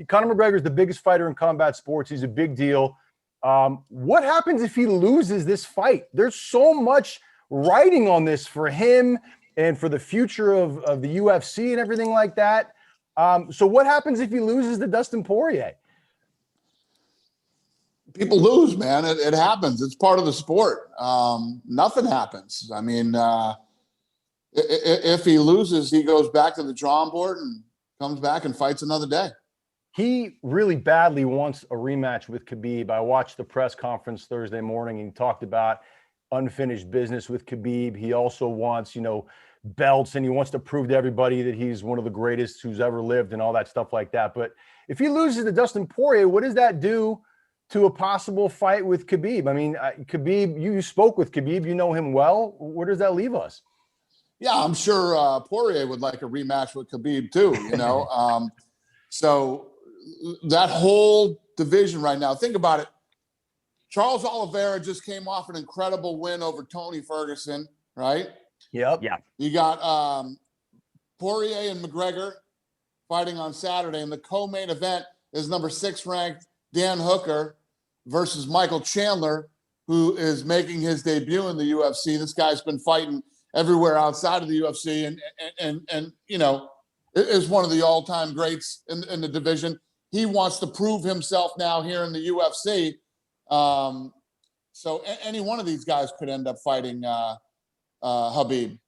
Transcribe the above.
Conor McGregor is the biggest fighter in combat sports. He's a big deal. What happens if he loses this fight? There's so much writing on this for him and for the future of the UFC and everything like that. So what happens if he loses to Dustin Poirier? People lose, man. It happens. It's part of the sport. Nothing happens. I mean, if he loses, he goes back to the drawing board and comes back and fights another day. He really badly wants a rematch with Khabib. I watched the press conference Thursday morning, and he talked about unfinished business with Khabib. He also wants, belts, and he wants to prove to everybody that he's one of the greatest who's ever lived and all that stuff like that. But if he loses to Dustin Poirier, what does that do to a possible fight with Khabib? I mean, Khabib, you spoke with Khabib, you know him well. Where does that leave us? Yeah, I'm sure Poirier would like a rematch with Khabib too, So that whole division right now, think about it. Charles Oliveira just came off an incredible win over Tony Ferguson, right? Yep. Yeah. You got Poirier and McGregor fighting on Saturday, and the co-main event is number 6 ranked Dan Hooker versus Michael Chandler, who is making his debut in the UFC. This guy's been fighting everywhere outside of the UFC, and is one of the all-time greats in the division. He wants to prove himself now here in the UFC. So any one of these guys could end up fighting Khabib.